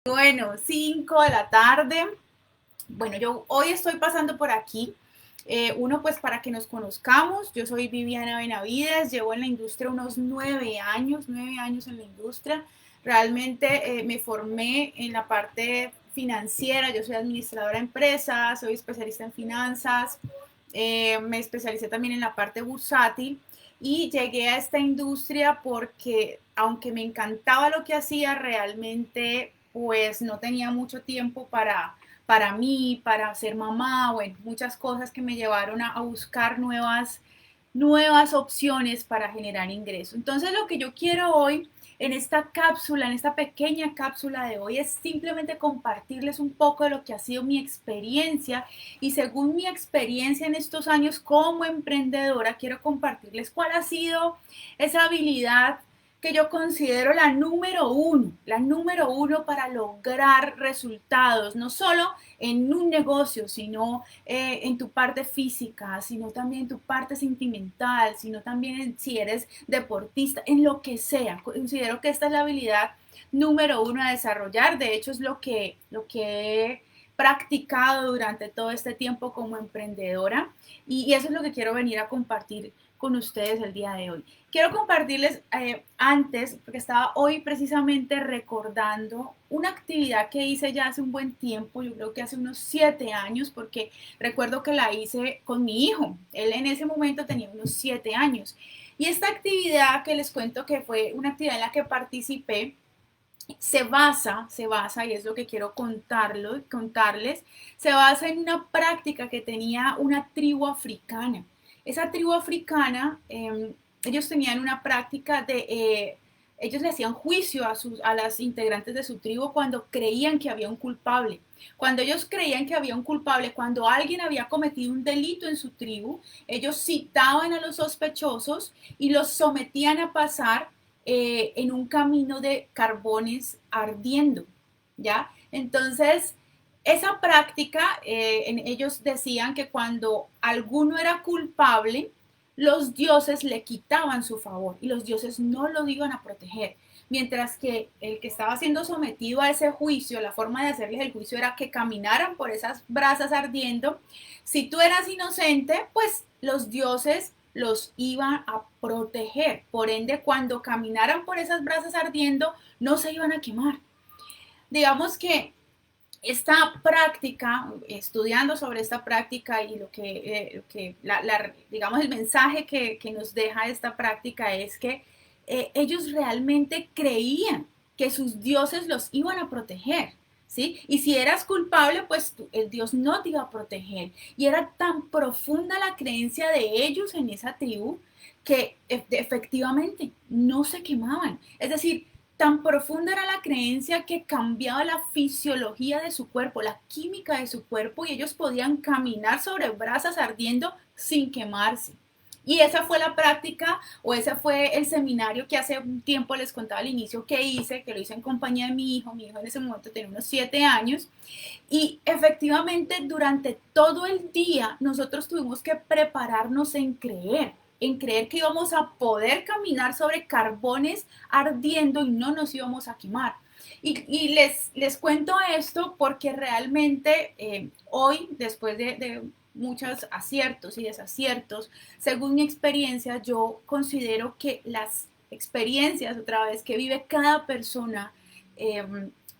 Bueno, 5 de la tarde. Bueno, yo hoy estoy pasando por aquí. Uno, pues para que nos conozcamos, yo soy Viviana Benavides, llevo en la industria unos 9 años en la industria. Realmente me formé en la parte financiera, yo soy administradora de empresas, soy especialista en finanzas, me especialicé también en la parte bursátil y llegué a esta industria porque aunque me encantaba lo que hacía, realmente pues no tenía mucho tiempo para mí, para ser mamá, bueno, muchas cosas que me llevaron a buscar nuevas opciones para generar ingresos. Entonces lo que yo quiero hoy en esta cápsula, en esta pequeña cápsula de hoy, es simplemente compartirles un poco de lo que ha sido mi experiencia y según mi experiencia en estos años como emprendedora, quiero compartirles cuál ha sido esa habilidad que yo considero la número uno para lograr resultados, no solo en un negocio, sino en tu parte física, sino también en tu parte sentimental, sino también si eres deportista, en lo que sea. Considero que esta es la habilidad número uno a desarrollar. De hecho, es lo que he practicado durante todo este tiempo como emprendedora y eso es lo que quiero venir a compartir con ustedes el día de hoy. Quiero compartirles antes, porque estaba hoy precisamente recordando una actividad que hice ya hace un buen tiempo, yo creo que hace unos 7 años, porque recuerdo que la hice con mi hijo. Él en ese momento tenía unos 7 años. Y esta actividad que les cuento que fue una actividad en la que participé, se basa, y es lo que quiero contarles, se basa en una práctica que tenía una tribu africana. Esa tribu africana, ellos tenían una práctica ellos le hacían juicio a las integrantes de su tribu cuando creían que había un culpable. Cuando ellos creían que había un culpable, cuando alguien había cometido un delito en su tribu, ellos citaban a los sospechosos y los sometían a pasar en un camino de carbones ardiendo, ¿ya? Entonces, esa práctica, ellos decían que cuando alguno era culpable, los dioses le quitaban su favor y los dioses no lo iban a proteger. Mientras que el que estaba siendo sometido a ese juicio, la forma de hacerles el juicio era que caminaran por esas brasas ardiendo. Si tú eras inocente, pues los dioses los iban a proteger. Por ende, cuando caminaran por esas brasas ardiendo, no se iban a quemar. Digamos que esta práctica, estudiando sobre esta práctica y digamos, el mensaje que nos deja esta práctica es que ellos realmente creían que sus dioses los iban a proteger. ¿Sí? Y si eras culpable, pues el Dios no te iba a proteger. Y era tan profunda la creencia de ellos en esa tribu que efectivamente no se quemaban. Es decir, tan profunda era la creencia que cambiaba la fisiología de su cuerpo, la química de su cuerpo, y ellos podían caminar sobre brasas ardiendo sin quemarse. Y esa fue la práctica o ese fue el seminario que hace un tiempo les contaba al inicio que hice, que lo hice en compañía de mi hijo. Mi hijo en ese momento tenía unos 7 años. Y efectivamente durante todo el día nosotros tuvimos que prepararnos en creer que íbamos a poder caminar sobre carbones ardiendo y no nos íbamos a quemar. Y les cuento esto porque realmente hoy, después de muchos aciertos y desaciertos, según mi experiencia, yo considero que las experiencias, otra vez, que vive cada persona,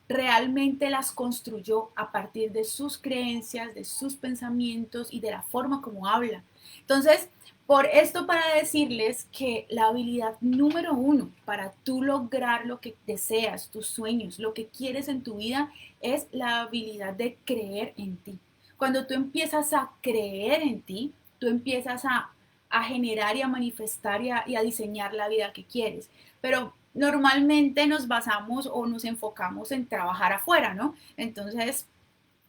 realmente las construyó a partir de sus creencias, de sus pensamientos y de la forma como habla. Entonces, por esto para decirles que la habilidad número uno para tú lograr lo que deseas, tus sueños, lo que quieres en tu vida, es la habilidad de creer en ti. Cuando tú empiezas a creer en ti, tú empiezas a generar y a manifestar y a diseñar la vida que quieres. Pero normalmente nos basamos o nos enfocamos en trabajar afuera, ¿no? Entonces,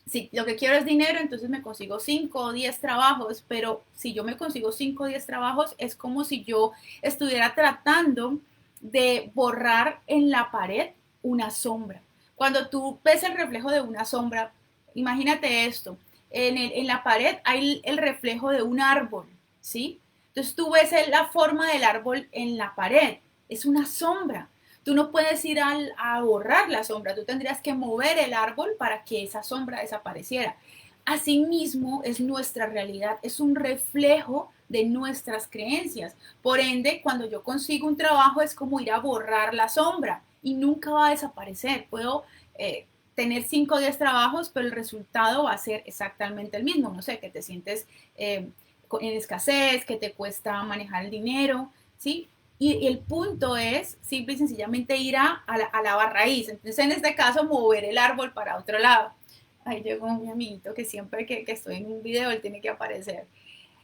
si lo que quiero es dinero, entonces me consigo 5 o 10 trabajos, pero si yo me consigo 5 o 10 trabajos, es como si yo estuviera tratando de borrar en la pared una sombra. Cuando tú ves el reflejo de una sombra, imagínate esto, en la pared hay el reflejo de un árbol, ¿sí? Entonces tú ves la forma del árbol en la pared, es una sombra. Tú no puedes ir a borrar la sombra, tú tendrías que mover el árbol para que esa sombra desapareciera. Asimismo, es nuestra realidad, es un reflejo de nuestras creencias. Por ende, cuando yo consigo un trabajo es como ir a borrar la sombra y nunca va a desaparecer. Puedo tener 5 o 10 trabajos, pero el resultado va a ser exactamente el mismo. No sé, que te sientes en escasez, que te cuesta manejar el dinero, ¿sí? Y el punto es simple y sencillamente ir a la raíz. Entonces, en este caso, mover el árbol para otro lado. Ahí llegó mi amiguito que siempre que estoy en un video él tiene que aparecer.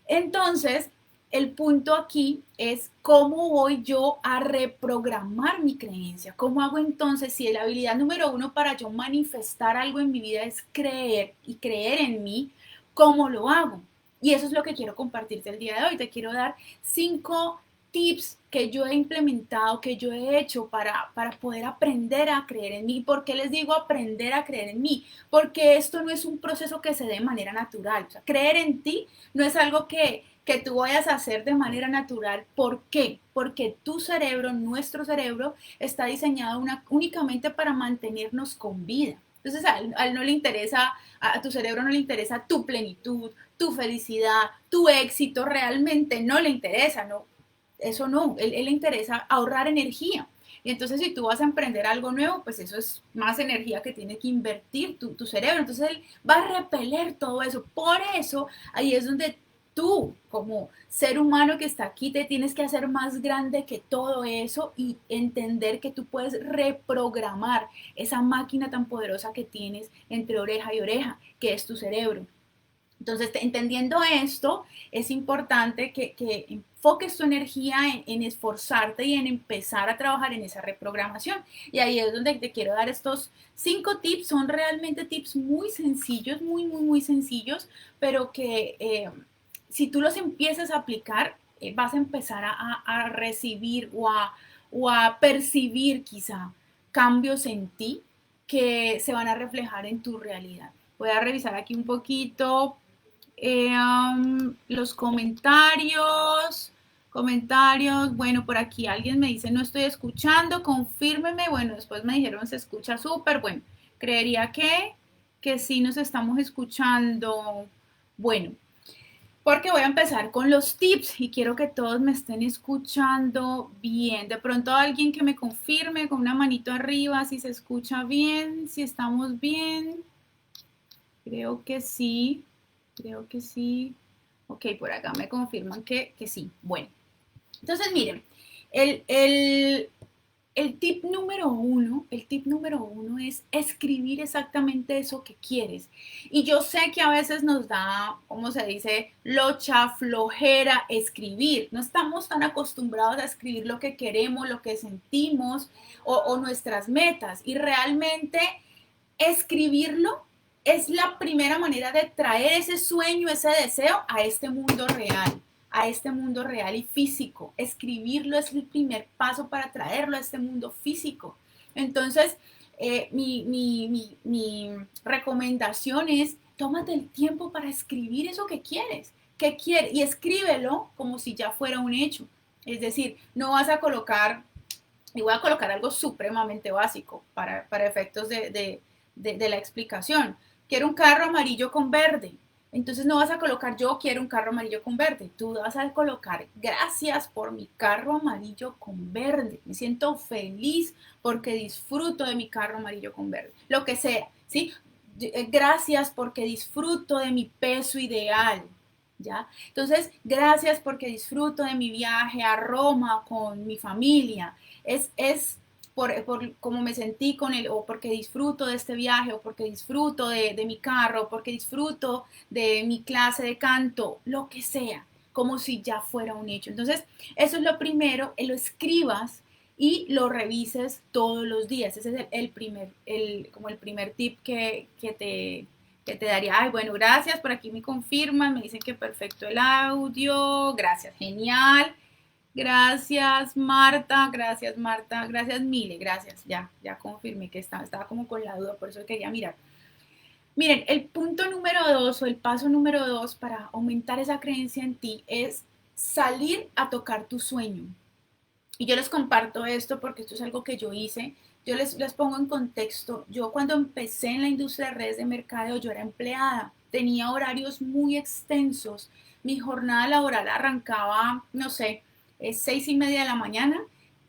Entonces, el punto aquí es cómo voy yo a reprogramar mi creencia. ¿Cómo hago entonces si la habilidad número uno para yo manifestar algo en mi vida es creer y creer en mí? ¿Cómo lo hago? Y eso es lo que quiero compartirte el día de hoy. Te quiero dar 5 tips que yo he implementado, que yo he hecho para poder aprender a creer en mí. ¿Por qué les digo aprender a creer en mí? Porque esto no es un proceso que se dé de manera natural. O sea, creer en ti no es algo que tú vayas a hacer de manera natural. ¿Por qué? Porque tu cerebro, nuestro cerebro, está diseñado únicamente para mantenernos con vida. Entonces a él no le interesa, a tu cerebro no le interesa tu plenitud, tu felicidad, tu éxito, realmente no le interesa, no, eso no, él le interesa ahorrar energía. Y entonces si tú vas a emprender algo nuevo, pues eso es más energía que tiene que invertir tu cerebro. Entonces él va a repeler todo eso. Por eso ahí es donde tú, como ser humano que está aquí, te tienes que hacer más grande que todo eso y entender que tú puedes reprogramar esa máquina tan poderosa que tienes entre oreja y oreja, que es tu cerebro. Entonces, entendiendo esto, es importante que enfoques tu energía en esforzarte y en empezar a trabajar en esa reprogramación. Y ahí es donde te quiero dar estos 5 tips. Son realmente tips muy sencillos, muy sencillos, pero que si tú los empiezas a aplicar, vas a empezar a recibir o a percibir quizá cambios en ti que se van a reflejar en tu realidad. Voy a revisar aquí un poquito los comentarios. Comentarios, bueno, por aquí alguien me dice no estoy escuchando, confírmeme, bueno, después me dijeron se escucha súper, bueno, creería que sí nos estamos escuchando, bueno, porque voy a empezar con los tips y quiero que todos me estén escuchando bien. De pronto alguien que me confirme con una manito arriba si se escucha bien, si estamos bien. Creo que sí, creo que sí. Ok, por acá me confirman que sí. Bueno, entonces miren, el, el, el tip número uno es escribir exactamente eso que quieres. Y yo sé que a veces nos da, ¿cómo se dice? Locha, flojera, escribir. No estamos tan acostumbrados a escribir lo que queremos, lo que sentimos o nuestras metas. Y realmente escribirlo es la primera manera de traer ese sueño, ese deseo a este mundo real y físico. Escribirlo es el primer paso para traerlo a este mundo físico. Entonces, mi recomendación es, tómate el tiempo para escribir eso que quieres. ¿Qué quieres? Y escríbelo como si ya fuera un hecho. Es decir, no vas a colocar, y voy a colocar algo supremamente básico para efectos de la explicación. Quiero un carro amarillo con verde. Entonces no vas a colocar yo quiero un carro amarillo con verde. Tú vas a colocar gracias por mi carro amarillo con verde. Me siento feliz porque disfruto de mi carro amarillo con verde. Lo que sea, ¿sí? Gracias porque disfruto de mi peso ideal. ¿Ya? Entonces, gracias porque disfruto de mi viaje a Roma con mi familia. Es por cómo me sentí con él, o porque disfruto de este viaje, o porque disfruto de mi carro, o porque disfruto de mi clase de canto, lo que sea, como si ya fuera un hecho. Entonces, eso es lo primero, lo escribas y lo revises todos los días. Ese es como el primer tip que te daría. Ay, bueno, gracias, por aquí me confirman, me dicen que perfecto el audio, gracias, genial. Gracias Marta, gracias Mile, gracias, ya confirmé que estaba como con la duda, por eso quería mirar. Miren, el punto número 2 o el paso número 2 para aumentar esa creencia en ti es salir a tocar tu sueño. Y yo les comparto esto porque esto es algo que yo hice. Yo les pongo en contexto. Yo cuando empecé en la industria de redes de mercadeo, yo era empleada. Tenía horarios muy extensos. Mi jornada laboral arrancaba, no sé, 6:30 de la mañana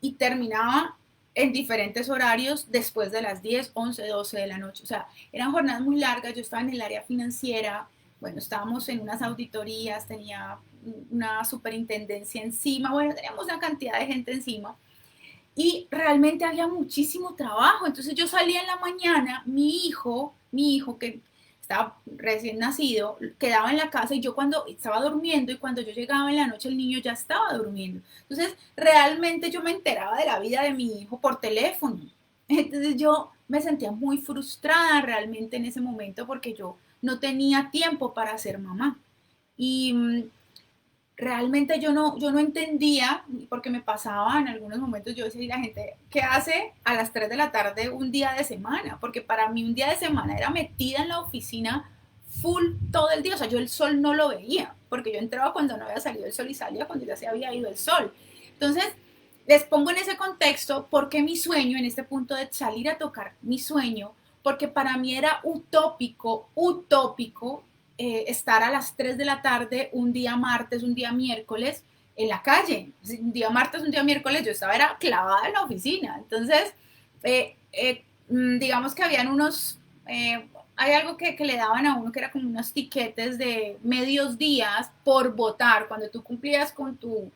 y terminaba en diferentes horarios después de las 10, 11, 12 de la noche. O sea, eran jornadas muy largas. Yo estaba en el área financiera. Bueno, estábamos en unas auditorías, tenía una superintendencia encima, bueno, teníamos una cantidad de gente encima y realmente había muchísimo trabajo. Entonces yo salía en la mañana, mi hijo que estaba recién nacido, quedaba en la casa y yo cuando estaba durmiendo y cuando yo llegaba en la noche el niño ya estaba durmiendo. Entonces realmente yo me enteraba de la vida de mi hijo por teléfono. Entonces yo me sentía muy frustrada realmente en ese momento porque yo no tenía tiempo para ser mamá. Y realmente yo no entendía, porque me pasaba en algunos momentos, yo decía, la gente, ¿qué hace a las 3 de la tarde un día de semana? Porque para mí un día de semana era metida en la oficina full todo el día, o sea, yo el sol no lo veía, porque yo entraba cuando no había salido el sol y salía cuando ya se había ido el sol. Entonces, les pongo en ese contexto porque mi sueño, en este punto de salir a tocar mi sueño, porque para mí era utópico estar a las 3 de la tarde un día martes, un día miércoles en la calle. Un día martes, un día miércoles yo estaba era clavada en la oficina. Entonces, digamos que habían hay algo que le daban a uno que era como unos tiquetes de medios días por votar. Cuando tú cumplías con tu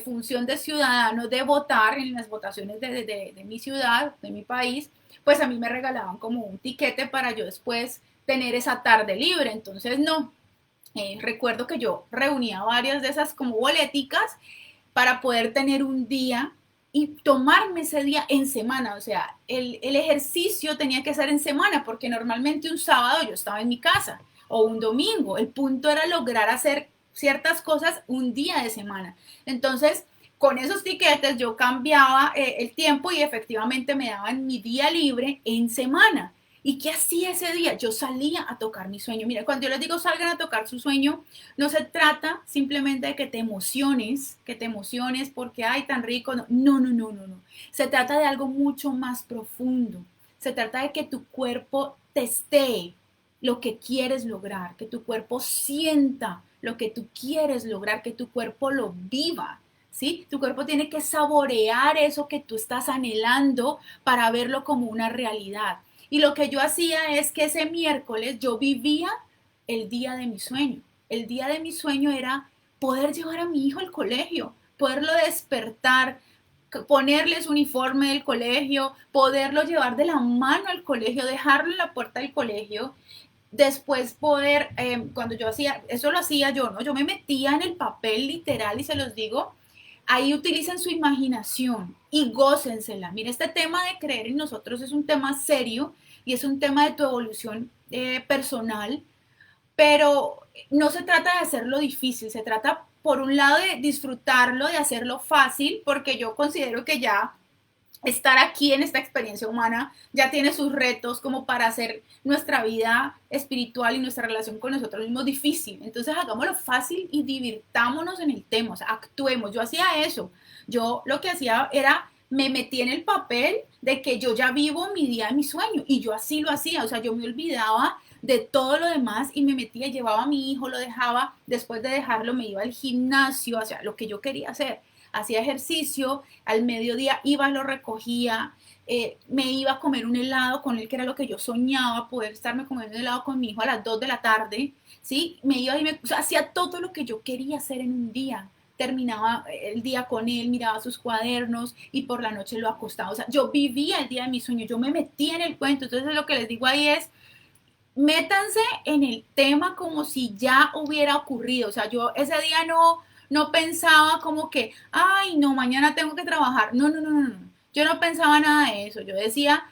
función de ciudadano de votar en las votaciones de mi ciudad, de mi país, pues a mí me regalaban como un tiquete para yo después tener esa tarde libre. Entonces, no, recuerdo que yo reunía varias de esas como boleticas para poder tener un día y tomarme ese día en semana. O sea, el ejercicio tenía que ser en semana porque normalmente un sábado yo estaba en mi casa o un domingo. El punto era lograr hacer ciertas cosas un día de semana. Entonces, con esos tiquetes yo cambiaba el tiempo y efectivamente me daban mi día libre en semana. ¿Y qué hacía ese día? Yo salía a tocar mi sueño. Mira, cuando yo les digo salgan a tocar su sueño, no se trata simplemente de que te emociones porque, ay, tan rico. No, no, no, no, no, no. Se trata de algo mucho más profundo. Se trata de que tu cuerpo testee lo que quieres lograr, que tu cuerpo sienta lo que tú quieres lograr, que tu cuerpo lo viva. ¿Sí? Tu cuerpo tiene que saborear eso que tú estás anhelando para verlo como una realidad. Y lo que yo hacía es que ese miércoles yo vivía el día de mi sueño. El día de mi sueño era poder llevar a mi hijo al colegio, poderlo despertar, ponerle su uniforme del colegio, poderlo llevar de la mano al colegio, dejarlo en la puerta del colegio, después poder, cuando yo hacía, eso lo hacía yo, ¿no? Yo me metía en el papel literal y se los digo, ahí utilicen su imaginación y gócensela. Mira, este tema de creer en nosotros es un tema serio y es un tema de tu evolución personal, pero no se trata de hacerlo difícil, se trata por un lado de disfrutarlo, de hacerlo fácil, porque yo considero que ya estar aquí en esta experiencia humana ya tiene sus retos como para hacer nuestra vida espiritual y nuestra relación con nosotros mismos difícil. Entonces hagámoslo fácil y divirtámonos en el tema, o sea, actuemos. Yo hacía eso. Yo lo que hacía era me metí en el papel de que yo ya vivo mi día de mi sueño y yo así lo hacía, o sea, yo me olvidaba de todo lo demás y me metía, llevaba a mi hijo, lo dejaba, después de dejarlo me iba al gimnasio, o sea, lo que yo quería hacer, hacía ejercicio, al mediodía iba, lo recogía, me iba a comer un helado con él, que era lo que yo soñaba, poder estarme comiendo un helado con mi hijo a las 2 de la tarde, ¿sí? Me iba y o sea, hacía todo lo que yo quería hacer en un día. Terminaba el día con él, miraba sus cuadernos y por la noche lo acostaba. O sea, yo vivía el día de mi sueño, yo me metía en el cuento. Entonces lo que les digo ahí es, métanse en el tema como si ya hubiera ocurrido. O sea, yo ese día no pensaba como que, ay, no, mañana tengo que trabajar. No, no, no, no, no. Yo no pensaba nada de eso. Yo decía,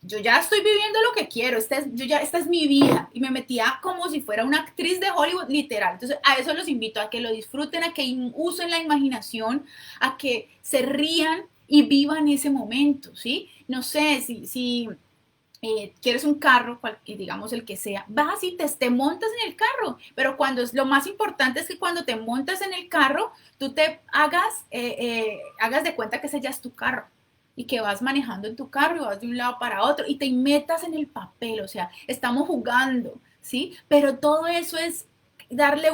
yo ya estoy viviendo lo que quiero. Esta es mi vida. Y me metía como si fuera una actriz de Hollywood, literal. Entonces, a eso los invito, a que lo disfruten, a que usen la imaginación, a que se rían y vivan ese momento, ¿sí? No sé si quieres un carro, digamos el que sea, vas y te montas en el carro, pero lo más importante es que cuando te montas en el carro, tú te hagas de cuenta que ese ya es tu carro y que vas manejando en tu carro y vas de un lado para otro y te metas en el papel, o sea, estamos jugando, ¿sí? Pero todo eso es darle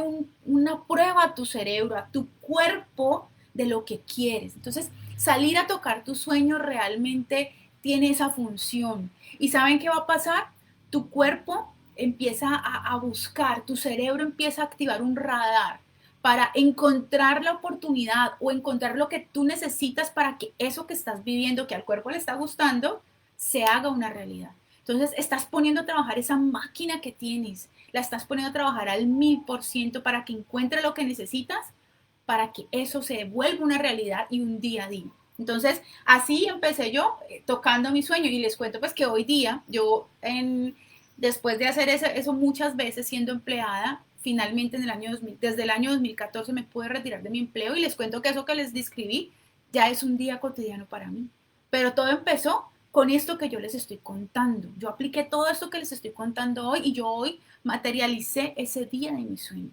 una prueba a tu cerebro, a tu cuerpo de lo que quieres. Entonces, salir a tocar tu sueño realmente tiene esa función. ¿Y saben qué va a pasar? Tu cuerpo empieza a buscar, tu cerebro empieza a activar un radar para encontrar la oportunidad o encontrar lo que tú necesitas para que eso que estás viviendo, que al cuerpo le está gustando, se haga una realidad. Entonces estás poniendo a trabajar esa máquina que tienes, la estás poniendo a trabajar al 1000% para que encuentre lo que necesitas, para que eso se vuelva una realidad y un día a día. Entonces, así empecé yo tocando mi sueño y les cuento pues que hoy día después de hacer eso muchas veces siendo empleada, finalmente en el año 2000, desde el año 2014 me pude retirar de mi empleo y les cuento que eso que les describí ya es un día cotidiano para mí. Pero todo empezó con esto que yo les estoy contando. Yo apliqué todo esto que les estoy contando hoy y yo hoy materialicé ese día de mi sueño.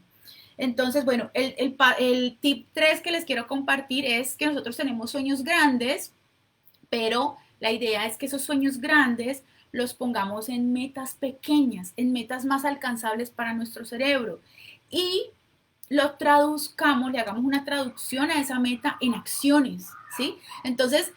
Entonces, bueno, el tip 3 que les quiero compartir es que nosotros tenemos sueños grandes, pero la idea es que esos sueños grandes los pongamos en metas pequeñas, en metas más alcanzables para nuestro cerebro y lo traduzcamos, le hagamos una traducción a esa meta en acciones, ¿sí? Entonces,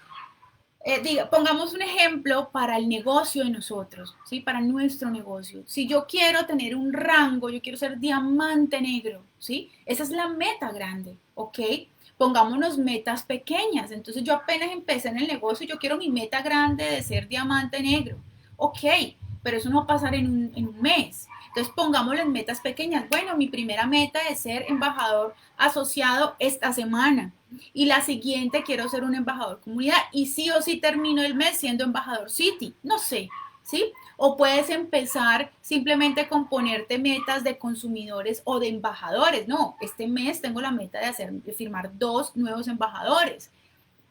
pongamos un ejemplo para el negocio de nosotros, ¿sí? Para nuestro negocio. Si yo quiero tener un rango, yo quiero ser diamante negro, ¿sí? Esa es la meta grande, ¿ok? Pongámonos metas pequeñas. Entonces yo apenas empecé en el negocio, yo quiero mi meta grande de ser diamante negro. Ok, pero eso no va a pasar en un mes. Entonces pongámoslo en metas pequeñas. Bueno, mi primera meta es ser embajador asociado esta semana. Y la siguiente quiero ser un embajador comunidad y sí o sí termino el mes siendo embajador city, no sé, ¿sí? O puedes empezar simplemente con ponerte metas de consumidores o de embajadores. No, este mes tengo la meta de firmar 2 nuevos embajadores.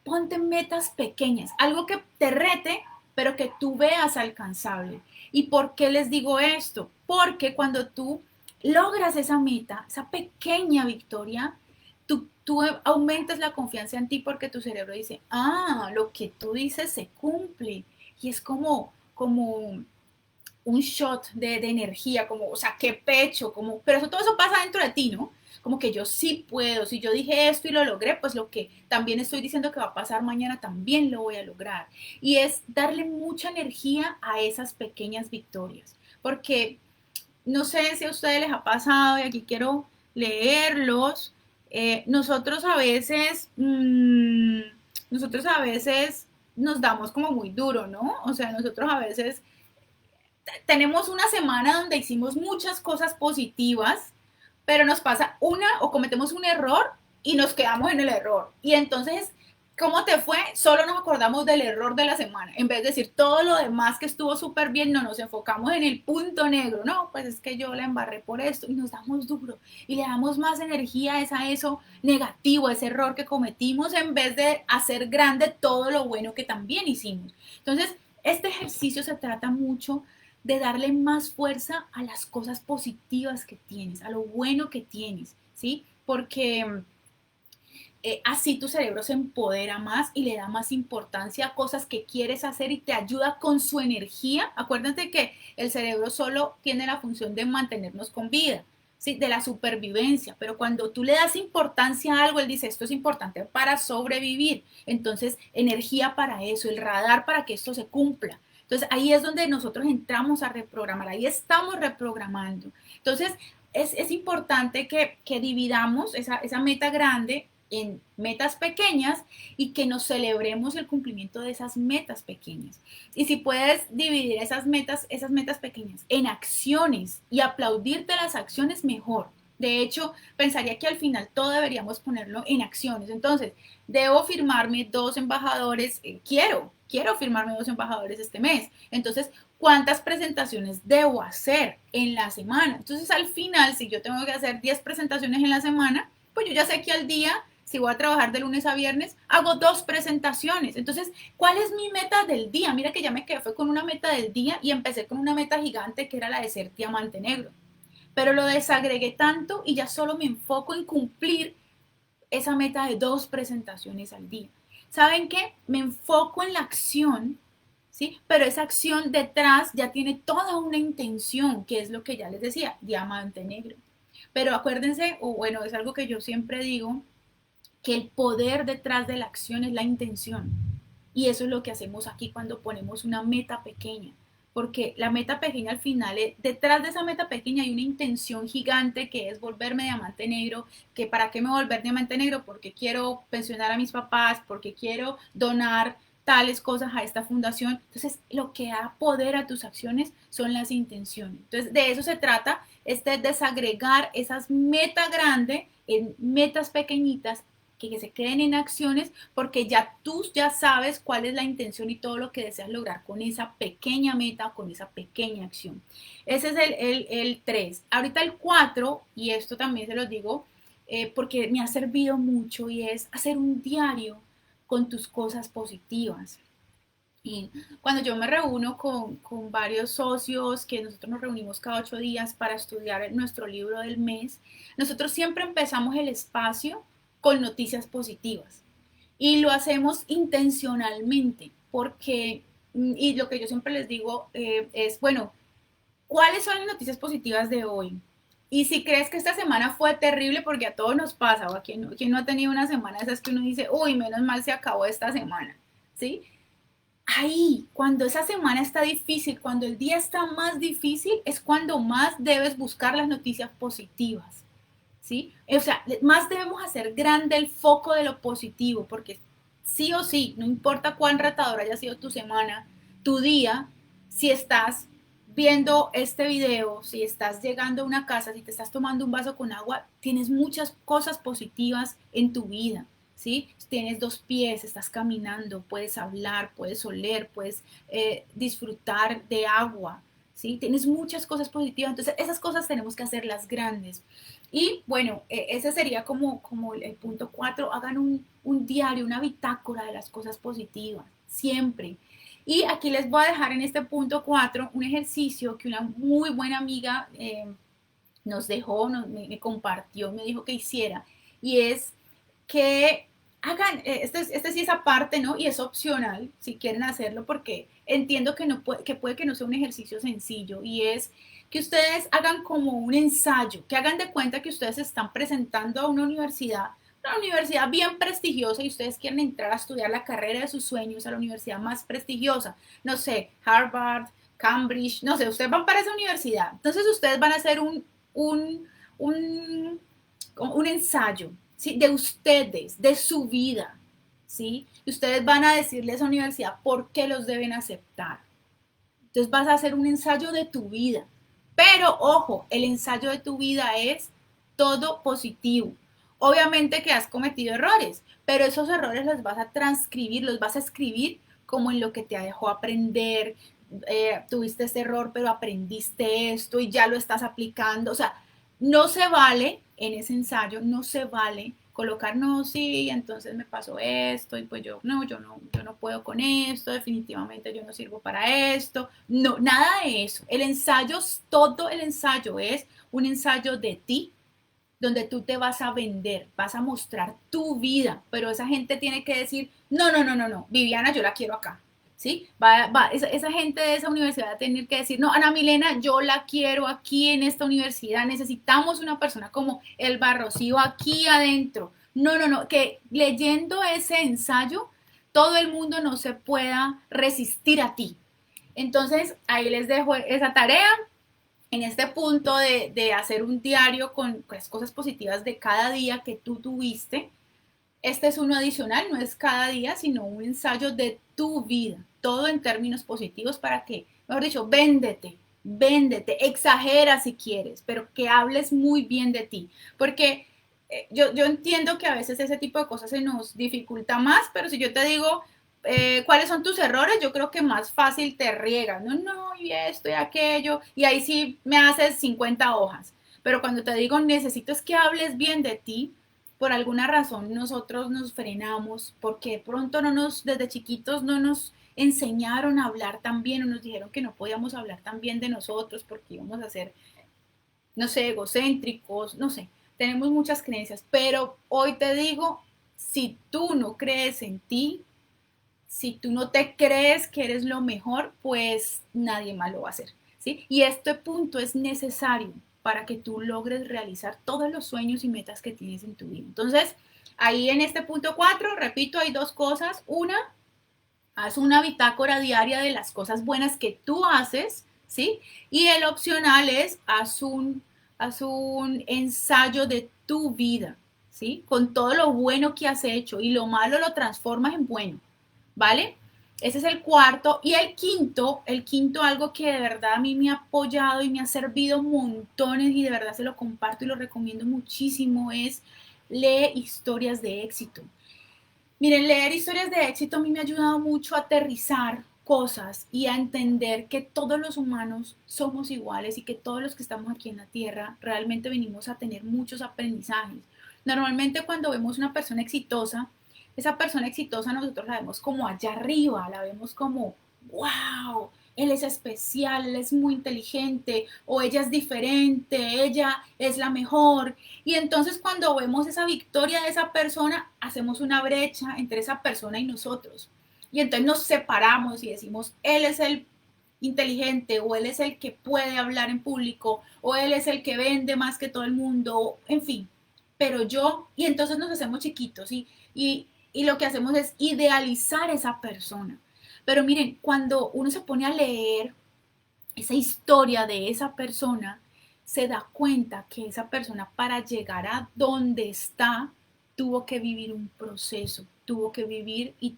Ponte metas pequeñas, algo que te rete, pero que tú veas alcanzable. ¿Y por qué les digo esto? Porque cuando tú logras esa meta, esa pequeña victoria, tú aumentas la confianza en ti porque tu cerebro dice, lo que tú dices se cumple. Y es como un shot de energía, como, o sea, qué pecho, pero todo eso pasa dentro de ti, ¿no? Como que yo sí puedo, si yo dije esto y lo logré, pues lo que también estoy diciendo que va a pasar mañana también lo voy a lograr. Y es darle mucha energía a esas pequeñas victorias, porque no sé si a ustedes les ha pasado y aquí quiero leerlos. Nosotros a veces nos damos como muy duro, ¿no? O sea, nosotros a veces tenemos una semana donde hicimos muchas cosas positivas, pero nos pasa una o cometemos un error y nos quedamos en el error. Y entonces, ¿cómo te fue? Solo nos acordamos del error de la semana. En vez de decir todo lo demás que estuvo súper bien, no nos enfocamos en el punto negro. No, pues es que yo la embarré por esto y nos damos duro y le damos más energía a eso negativo, a ese error que cometimos en vez de hacer grande todo lo bueno que también hicimos. Entonces, este ejercicio se trata mucho de darle más fuerza a las cosas positivas que tienes, a lo bueno que tienes, ¿sí? Porque así tu cerebro se empodera más y le da más importancia a cosas que quieres hacer y te ayuda con su energía. Acuérdate que el cerebro solo tiene la función de mantenernos con vida, ¿sí? De la supervivencia, pero cuando tú le das importancia a algo, él dice, esto es importante para sobrevivir. Entonces, energía para eso, el radar para que esto se cumpla. Entonces, ahí es donde nosotros entramos a reprogramar, ahí estamos reprogramando. Entonces, es importante que dividamos esa meta grande en metas pequeñas y que nos celebremos el cumplimiento de esas metas pequeñas. Y si puedes dividir esas metas pequeñas en acciones y aplaudirte las acciones, mejor. De hecho, pensaría que al final todo deberíamos ponerlo en acciones. Entonces, debo firmarme 2 embajadores, quiero firmarme 2 embajadores este mes. Entonces, ¿cuántas presentaciones debo hacer en la semana? Entonces, al final, si yo tengo que hacer 10 presentaciones en la semana, pues yo ya sé que al día si voy a trabajar de lunes a viernes, hago 2 presentaciones. Entonces, ¿cuál es mi meta del día? Mira que ya me quedé fue con una meta del día y empecé con una meta gigante que era la de ser diamante negro. Pero lo desagregué tanto y ya solo me enfoco en cumplir esa meta de 2 presentaciones al día. ¿Saben qué? Me enfoco en la acción, ¿sí? Pero esa acción detrás ya tiene toda una intención, que es lo que ya les decía, diamante negro. Pero acuérdense, o bueno, es algo que yo siempre digo, que el poder detrás de la acción es la intención. Y eso es lo que hacemos aquí cuando ponemos una meta pequeña. Porque la meta pequeña al final, detrás de esa meta pequeña hay una intención gigante que es volverme diamante negro. Que ¿para qué me voy a volver diamante negro? Porque quiero pensionar a mis papás, porque quiero donar tales cosas a esta fundación. Entonces, lo que da poder a tus acciones son las intenciones. Entonces, de eso se trata, desagregar esas metas grandes en metas pequeñitas que se queden en acciones, porque ya tú ya sabes cuál es la intención y todo lo que deseas lograr con esa pequeña meta o con esa pequeña acción. Ese es el 3. Ahorita el 4, y esto también se los digo porque me ha servido mucho, y es hacer un diario con tus cosas positivas. Y cuando yo me reúno con varios socios, que nosotros nos reunimos cada 8 días para estudiar nuestro libro del mes, nosotros siempre empezamos el espacio con noticias positivas. Y lo hacemos intencionalmente, porque, y lo que yo siempre les digo es, bueno, ¿cuáles son las noticias positivas de hoy? Y si crees que esta semana fue terrible, porque a todos nos pasa, o a quien no ha tenido una semana de esas que uno dice, uy, menos mal se acabó esta semana, ¿sí? Ahí, cuando esa semana está difícil, cuando el día está más difícil, es cuando más debes buscar las noticias positivas, ¿sí? O sea, más debemos hacer grande el foco de lo positivo, porque sí o sí, no importa cuán retador haya sido tu semana, tu día, si estás viendo este video, si estás llegando a una casa, si te estás tomando un vaso con agua, tienes muchas cosas positivas en tu vida. ¿Sí? Tienes 2 pies, estás caminando, puedes hablar, puedes oler, puedes disfrutar de agua, ¿sí? Tienes muchas cosas positivas, entonces esas cosas tenemos que hacerlas grandes. Y bueno, ese sería como el punto 4, hagan un diario, una bitácora de las cosas positivas, siempre. Y aquí les voy a dejar en este punto 4 un ejercicio que una muy buena amiga nos dejó, me compartió, me dijo que hiciera, y es que hagan, este sí es aparte, ¿no? Y es opcional si quieren hacerlo, porque entiendo que, no que puede que no sea un ejercicio sencillo, y es que ustedes hagan como un ensayo, que hagan de cuenta que ustedes se están presentando a una universidad bien prestigiosa, y ustedes quieren entrar a estudiar la carrera de sus sueños a la universidad más prestigiosa, no sé, Harvard, Cambridge, no sé, ustedes van para esa universidad. Entonces ustedes van a hacer un, un, un ensayo, ¿sí? De ustedes, de su vida, ¿sí? Y ustedes van a decirle a esa universidad por qué los deben aceptar. Entonces vas a hacer un ensayo de tu vida. Pero ojo, el ensayo de tu vida es todo positivo. Obviamente que has cometido errores, pero esos errores los vas a transcribir, los vas a escribir como en lo que te dejó aprender. Tuviste este error, pero aprendiste esto y ya lo estás aplicando. O sea, no se vale en ese ensayo, no se vale colocar, no, sí, entonces me pasó esto y pues yo no puedo con esto, definitivamente yo no sirvo para esto. No, nada de eso. El ensayo, todo el ensayo es un ensayo de ti, donde tú te vas a vender, vas a mostrar tu vida, pero esa gente tiene que decir, no, Viviana, yo la quiero acá. ¿Sí? Esa gente de esa universidad va a tener que decir, no, Ana Milena, yo la quiero aquí en esta universidad, necesitamos una persona como Elba Rocío aquí adentro. No, que leyendo ese ensayo, todo el mundo no se pueda resistir a ti. Entonces, ahí les dejo esa tarea en este punto de hacer un diario con pues, cosas positivas de cada día que tú tuviste. Este es uno adicional, no es cada día, sino un ensayo de tu vida, todo en términos positivos para que, mejor dicho, véndete, exagera si quieres, pero que hables muy bien de ti, porque yo entiendo que a veces ese tipo de cosas se nos dificulta más, pero si yo te digo cuáles son tus errores, yo creo que más fácil te riegas, no, y esto y aquello, y ahí sí me haces 50 hojas, pero cuando te digo necesito es que hables bien de ti, por alguna razón nosotros nos frenamos, porque de pronto desde chiquitos no nos enseñaron a hablar tan bien o nos dijeron que no podíamos hablar tan bien de nosotros porque íbamos a ser, no sé, egocéntricos, no sé, tenemos muchas creencias, pero hoy te digo, si tú no crees en ti, si tú no te crees que eres lo mejor, pues nadie más lo va a hacer, ¿sí? Y este punto es necesario para que tú logres realizar todos los sueños y metas que tienes en tu vida. Entonces, ahí en este punto 4, repito, hay dos cosas. Una, haz una bitácora diaria de las cosas buenas que tú haces, ¿sí? Y el opcional es, haz un ensayo de tu vida, ¿sí? Con todo lo bueno que has hecho y lo malo lo transformas en bueno, ¿vale? Ese es el cuarto. Y el quinto, algo que de verdad a mí me ha apoyado y me ha servido montones y de verdad se lo comparto y lo recomiendo muchísimo, es lee historias de éxito. Miren, leer historias de éxito a mí me ha ayudado mucho a aterrizar cosas y a entender que todos los humanos somos iguales y que todos los que estamos aquí en la Tierra realmente venimos a tener muchos aprendizajes. Normalmente cuando vemos una persona exitosa, esa persona exitosa nosotros la vemos como allá arriba, la vemos como, wow, él es especial, él es muy inteligente, o ella es diferente, ella es la mejor. Y entonces cuando vemos esa victoria de esa persona, hacemos una brecha entre esa persona y nosotros. Y entonces nos separamos y decimos, él es el inteligente, o él es el que puede hablar en público, o él es el que vende más que todo el mundo, en fin. Pero yo, y entonces nos hacemos chiquitos y lo que hacemos es idealizar esa persona. Pero miren, cuando uno se pone a leer esa historia de esa persona, se da cuenta que esa persona para llegar a donde está tuvo que vivir un proceso, tuvo que vivir y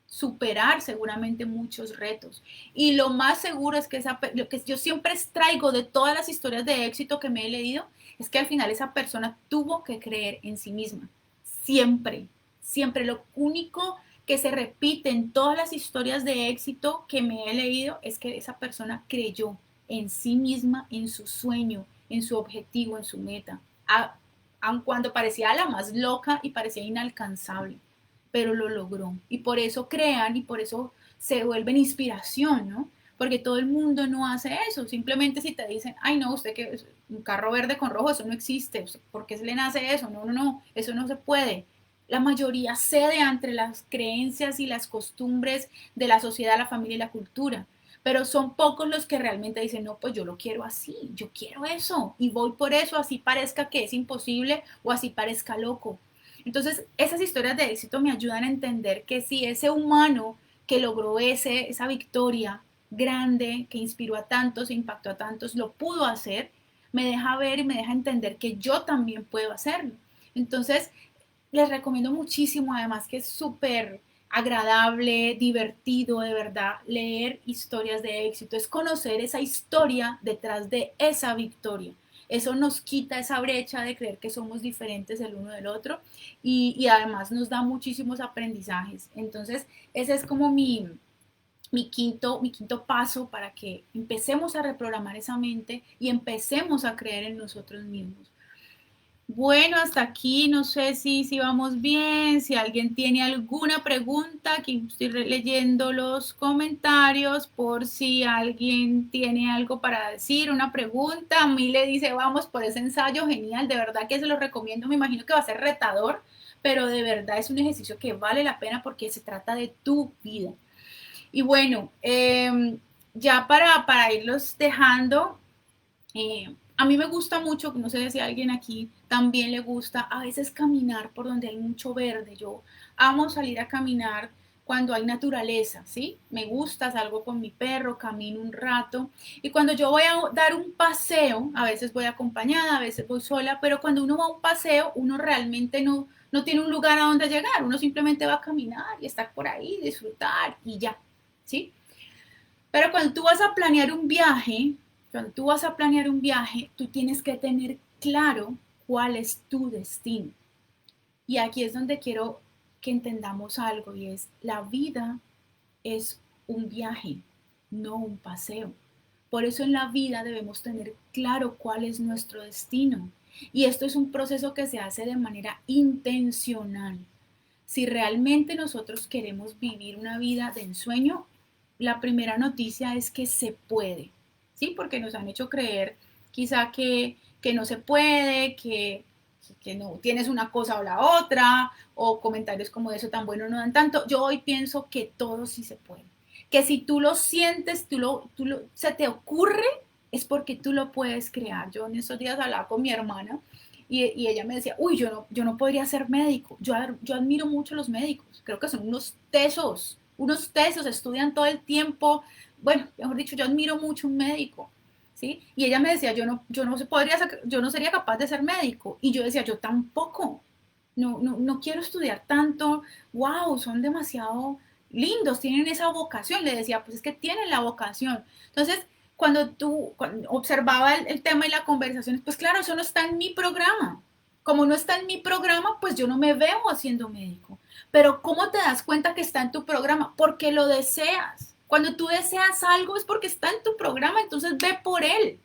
superar seguramente muchos retos. Y lo más seguro es que lo que yo siempre extraigo de todas las historias de éxito que me he leído es que al final esa persona tuvo que creer en sí misma. Siempre, siempre. Lo único que se repite en todas las historias de éxito que me he leído es que esa persona creyó en sí misma, en su sueño, en su objetivo, en su meta, aun cuando parecía la más loca y parecía inalcanzable, pero lo logró. Y por eso crean y por eso se vuelven inspiración, ¿no? Porque todo el mundo no hace eso. Simplemente si te dicen, ay, no, usted que es un carro verde con rojo, eso no existe. ¿Por qué se le nace eso? No, no, no, eso no se puede. La mayoría cede ante las creencias y las costumbres de la sociedad, la familia y la cultura. Pero son pocos los que realmente dicen, no, pues yo lo quiero así, yo quiero eso y voy por eso, así parezca que es imposible o así parezca loco. Entonces, esas historias de éxito me ayudan a entender que si ese humano que logró esa victoria grande, que inspiró a tantos e impactó a tantos, lo pudo hacer, me deja ver y me deja entender que yo también puedo hacerlo. Entonces, les recomiendo muchísimo, además que es súper agradable, divertido, de verdad, leer historias de éxito, es conocer esa historia detrás de esa victoria. Eso nos quita esa brecha de creer que somos diferentes el uno del otro y además nos da muchísimos aprendizajes. Entonces, ese es como mi quinto paso para que empecemos a reprogramar esa mente y empecemos a creer en nosotros mismos. Bueno, hasta aquí no sé si vamos bien, si alguien tiene alguna pregunta, aquí estoy leyendo los comentarios por si alguien tiene algo para decir, una pregunta. A mí le dice, vamos por ese ensayo, genial, de verdad que se lo recomiendo, me imagino que va a ser retador, pero de verdad es un ejercicio que vale la pena porque se trata de tu vida. Y bueno, ya para irlos dejando, a mí me gusta mucho, no sé si a alguien aquí también le gusta, a veces caminar por donde hay mucho verde. Yo amo salir a caminar cuando hay naturaleza, ¿sí? Me gusta, salgo con mi perro, camino un rato. Y cuando yo voy a dar un paseo, a veces voy acompañada, a veces voy sola, pero cuando uno va a un paseo, uno realmente no tiene un lugar a donde llegar, uno simplemente va a caminar y estar por ahí, disfrutar y ya, ¿sí? Pero cuando tú vas a planear un viaje, tú tienes que tener claro cuál es tu destino. Y aquí es donde quiero que entendamos algo y es la vida es un viaje, no un paseo. Por eso en la vida debemos tener claro cuál es nuestro destino. Y esto es un proceso que se hace de manera intencional. Si realmente nosotros queremos vivir una vida de ensueño, la primera noticia es que se puede, ¿sí? Porque nos han hecho creer quizá que no se puede, que no tienes una cosa o la otra, o comentarios como eso tan bueno no dan tanto. Yo hoy pienso que todo sí se puede. Que si tú lo sientes, se te ocurre, es porque tú lo puedes crear. Yo en esos días hablaba con mi hermana y ella me decía, uy, yo no podría ser médico. Yo admiro mucho a los médicos. Creo que son unos tesos, estudian todo el tiempo. Bueno, mejor dicho, yo admiro mucho un médico. ¿Sí? Y ella me decía, yo no sería capaz de ser médico. Y yo decía, yo tampoco. No quiero estudiar tanto. Wow, son demasiado lindos, tienen esa vocación. Le decía, pues es que tienen la vocación. Entonces, cuando observaba el tema y la conversación, pues claro, eso no está en mi programa. Como no está en mi programa, pues yo no me veo haciendo médico. Pero ¿cómo te das cuenta que está en tu programa? Porque lo deseas. Cuando tú deseas algo es porque está en tu programa, entonces ve por él,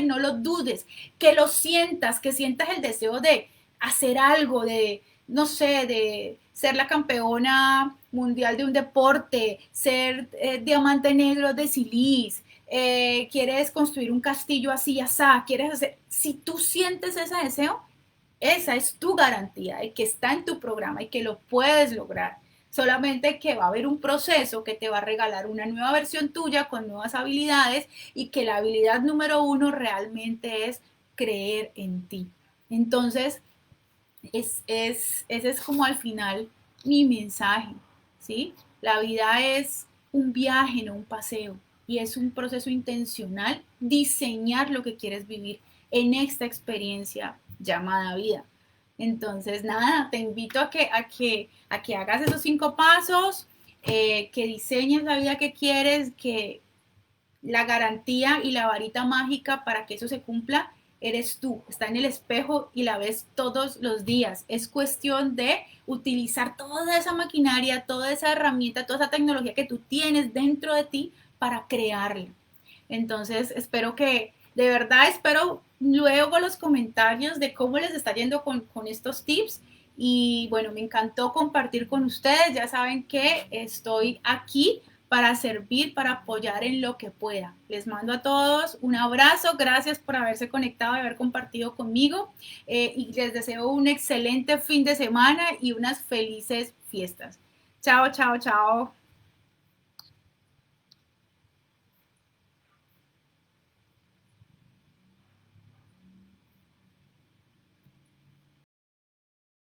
no lo dudes, que lo sientas, que sientas el deseo de hacer algo, de, no sé, de ser la campeona mundial de un deporte, ser diamante negro de Silis, quieres construir un castillo así, asá, quieres hacer, si tú sientes ese deseo, esa es tu garantía de que está en tu programa y que lo puedes lograr. Solamente que va a haber un proceso que te va a regalar una nueva versión tuya con nuevas habilidades y que la habilidad número uno realmente es creer en ti. Entonces, ese es como al final mi mensaje, ¿sí? La vida es un viaje, no un paseo, y es un proceso intencional diseñar lo que quieres vivir en esta experiencia llamada vida. Entonces, nada, te invito a que hagas esos 5 pasos, que diseñes la vida que quieres, que la garantía y la varita mágica para que eso se cumpla eres tú, está en el espejo y la ves todos los días. Es cuestión de utilizar toda esa maquinaria, toda esa herramienta, toda esa tecnología que tú tienes dentro de ti para crearla. Entonces, de verdad espero luego los comentarios de cómo les está yendo con estos tips. Y bueno, me encantó compartir con ustedes. Ya saben que estoy aquí para servir, para apoyar en lo que pueda. Les mando a todos un abrazo, gracias por haberse conectado y haber compartido conmigo, y les deseo un excelente fin de semana y unas felices fiestas. Chao, chao, chao.